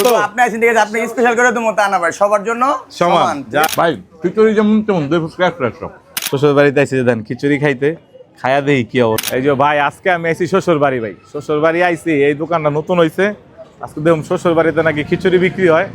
তো আপনি আছেন ঠিক আছে, আপনি স্পেশাল করে দেবো তা না ভাই, সবার জন্য সমান। ভাই খিচুড়ি যেমন তেমন দুই ফুচকা একটা শ্বশুর বাড়িতে আইসি দেন খিচুড়ি খাইতে, খায়া দেই কি অবস্থা। এই যে ভাই আজকে আমি আইসি শ্বশুর বাড়ি, ভাই শ্বশুর বাড়ি আইসি, এই দোকানটা নতুন হয়েছে। আজকে দেখুন শ্বশুর বাড়িতে নাকি খিচুড়ি বিক্রি হয়,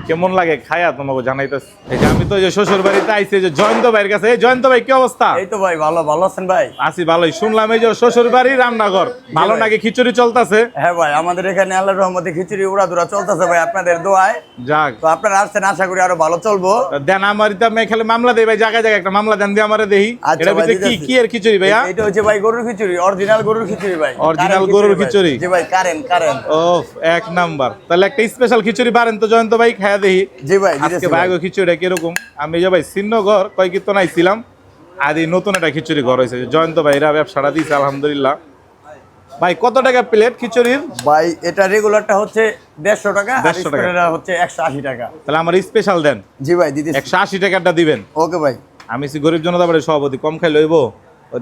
কেমন লাগে খায়া তোমাকে জানাইতেছি। এই যে আমি তো যে শ্বশুর বাড়িতে আইসি, যে জয়ন্ত ভাইয়ের কাছে। এই জয়ন্ত ভাই কি অবস্থা? এই তো ভাই ভালো, ভালো আছেন ভাই? আছি ভালোই। শুনলাম এই যে শ্বশুর বাড়ি রান্নাঘর ভালো নাকি খিচুড়ি চলতেছে? হ্যাঁ ভাই, আমাদের এখানে আল্লাহর রহমতে খিচুড়ি উড়াদুরা চলতেছে ভাই, আপনাদের দোয়ায়। যাক, তো আপনারা আসছেন, আশা করি আরো ভালো চলবো। দেন আমার আমি খালি মামলা দেই ভাই, জায়গায় জায়গায় একটা মামলা দেন দিয়ে আমারে দেই। আচ্ছা এটা ভাই, ভিতরে কি কি এর খিচুড়ি ভাইয়া? এটা হচ্ছে ভাই গরুর খিচুড়ি, অরিজিনাল গরুর খিচুড়ি ভাই। অরিজিনাল গরুর খিচুড়ি? জি ভাই, কারেন কারেন। ওফ, এক নাম্বার। তাহলে একটা স্পেশাল খিচুড়ি পারেন তো জয়ন্ত ভাই, খায়া দেই। জি ভাই, আজকে ভাই খিচুড়িটা কিরকম? আমি যে ভাই সিন্নগর কয়েকদিন আইছিলাম, আর এই নতুন একটা খিচুড়ি ঘর হয়েছে, জয়ন্ত ভাইরা ব্যবসাটা দিয়েছে আলহামদুলিল্লাহ। ভাই কত টাকা প্লেট খিচুড়ির? ভাই এটা রেগুলারটা হচ্ছে 150 টাকা, আর 150 টাকা স্পেশালটা হচ্ছে 180 টাকা। তাহলে আমার স্পেশাল দেন। জি ভাই, দিদি 180 টাকাটা দিবেন। ওকে ভাই। আমি গরিব জনতা বাড়ির সভাপতি, কম খাই লইব।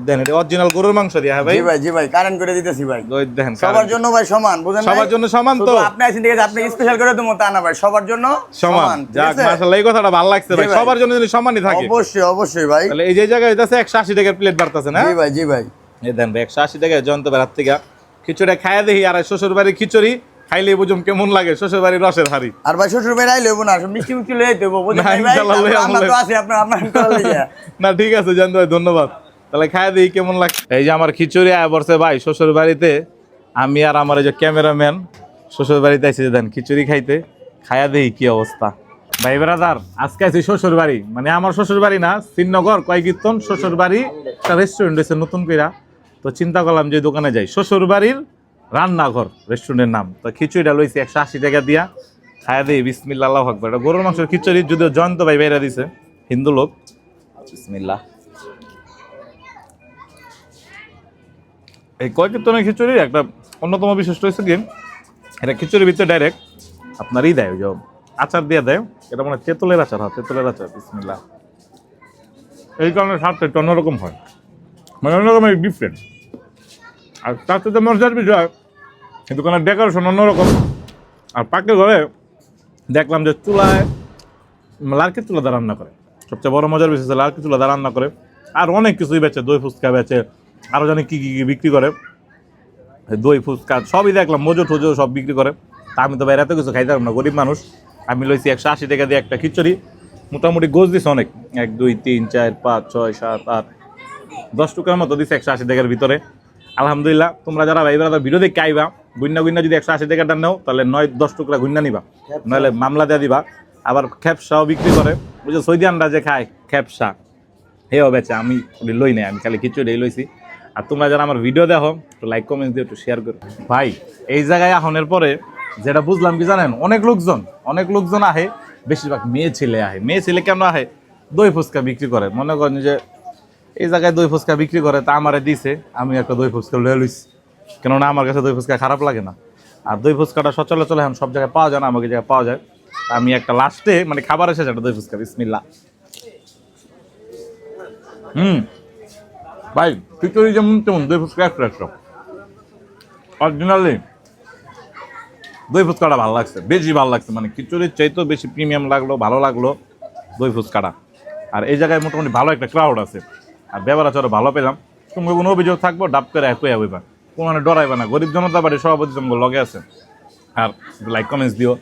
দেন এটা অরিজিনাল গরুর মাংস দিয়া। হ্যাঁ ভাই, জি ভাই, জি ভাই, কারেন্ট করে দিতেছি ভাই। দেখেন সবার জন্য ভাই সমান, বুঝেন? সবার জন্য সমান তো? আপনি আছেন ঠিক আছে, আপনি স্পেশাল করে দেবো তা না ভাই, সবার জন্য সমান। যাক মাশাআল্লাহ, এই কথাটা ভালো লাগছে ভাই, সবার জন্য যদি সমানই থাকে। অবশ্যই অবশ্যই ভাই। তাহলে এই যে জায়গায় হইতাছে 180 টাকার প্লেট বাড়তাছে না? জি ভাই, জি ভাই। এই দেন ভাই 180 টাকায় জয়ন্ত ভাই রাত থেকে খিচুড়ি খায়া দেখি। আর শ্বশুর বাড়ির খিচুড়ি খাইলে বুঝুম কেমন লাগে, শ্বশুর বাড়ির রসের হাড়ি। আর ভাই শ্বশুর বাড়ি আইলে না, মিষ্টি মিষ্টি লয়ে যেতে হবে, বুঝেন ভাই? আমরা তো আছি, আপনার না ঠিক আছে জয়ন্ত ভাই, ধন্যবাদ। তাহলে খায়া দেখি কেমন লাগে। এই যে আমার খিচুড়ি আয়া পড়ছে ভাই শ্বশুর বাড়িতে। আমি আর আমার এই যে ক্যামেরাম্যান শ্বশুর বাড়িতে আইসি দেন খিচুড়ি খাইতে, খায়া দেখি কি অবস্থা। ভাই ব্রাদার আজকে আছি শ্বশুর বাড়ি, মানে আমার শ্বশুর বাড়ি না, শ্রীনগর কয়েকীর্তন শ্বশুর বাড়ি। একটা রেস্টুরেন্ট হয়েছে নতুন কইরা, তো চিন্তা করলাম যে দোকানে যাই। শ্বশুর বাড়ির রান্নাঘর রেস্টুরেন্টের নাম। তো খিচুড়িটা লইছি 180 টাকা দিয়া, খায়া দিই। বিসমিল্লাহ, আল্লাহু আকবার। এটা গরুর মাংসের খিচুড়ি, যদিও জয়ন্ত ভাই বাইরা দিছে, হিন্দু লোক। বিসমিল্লাহ। এই কয়েকীর্তনের খিচুড়ির একটা অন্যতম বিশিষ্ট হয়েছে কি, এটা খিচুড়ির ভিতরে ডাইরেক্ট আপনারই দেয়, ওই যে আচার দিয়ে দেয়। এটা মানে তেঁতুলের আচার। হয় তেঁতুলের আচার। বিসমিল্লাহ। এই কারণে স্বাদটা একটু অন্যরকম হয়, মানে অন্যরকম ডিফারেন্ট। আর তার সাথে মজার বিষয়, এই দোকানের ডেকোরেশন অন্যরকম। আর পাকের ঘরে দেখলাম যে চুলায় লার্কির চুলা দিয়ে রান্না করে। সবচেয়ে বড় মজার বিষয় হচ্ছে লার্কির চুলা দিয়ে রান্না করে। আর অনেক কিছুই বেচে, দই ফুচকা বেচে, আরও জানি কী কী বিক্রি করে, দই ফুচকা সবই দেখলাম, মজো টজো সব বিক্রি করে। তা আমি তো বাইরে এত কিছু খাইতাম না, গরিব মানুষ। আমি লইছি 180 টাকা দিয়ে একটা খিচুড়ি, মোটামুটি গোছ দিছে অনেক। 1 2 3 4 5 6 7 8 10 টুকরার মতো দিছে 180 টাকার ভিতরে। আলহামদুলিল্লাহ। তোমরা যারা ভাই ব্রাদার ভিডিও দেখে আইবা, গুন্না যদি 180 টাকাটা নাও, তাহলে 9-10 টুকরা গুন্না নিবা, নাহলে মামলা দিয়ে দিবা। আবার খেপসাও বিক্রি করে, ওই যে সৌদিয়ানরা যে খায় খেপসা, হেও বেচে। আমি লই নাই, আমি খালি খিচুড়ি লইছি। আর তোমরা যারা আমার ভিডিও দেখো, একটু লাইক কমেন্ট দিয়ে একটু শেয়ার করো ভাই। এই জায়গায় আহনের পরে যেটা বুঝলাম কি জানেন, অনেক লোকজন আহে, বেশিরভাগ মেয়ে ছেলে আহে। মেয়ে ছেলে কেন আহে? দই ফুচকা বিক্রি করে। মনে করেন যে এই জায়গায় দই ফুচকা বিক্রি করে, তা আমারে দিছে, আমি একটা দই ফুচকা লয়ে লইছি। কেননা আমার কাছে দই ফুচকা খারাপ লাগে না। আর দই ফুচকাটা সচরাচর এখন সব জায়গায় পাওয়া যায় না, আমাকে জায়গায় পাওয়া যায়। আমি একটা লাস্টে মানে খাবার এসেছে একটা দই ফুচকা। বিসমিল্লাহ। ভাই খিচুড়ি যেমন তেমন দই ফুচকা একটা অরিজিনালি দই ফুচকাটা ভালো লাগছে, বেশি ভালো লাগছে। মানে খিচুড়ির চাইতেও বেশি প্রিমিয়াম লাগলো, ভালো লাগলো দই ফুচকাটা। আর এই জায়গায় মোটামুটি ভালো একটা ক্রাউড আছে, আর ব্যবহার আচারও ভালো পেলাম। তুমি কোনো অভিযোগ থাকবো ডাব করে একই হইবা, কোনো মানে ডরাইবা না। গরিব জনতা বাড়ির সভাপতি তোমাকে লগে আছে। আর লাইক কমেন্টস দিও।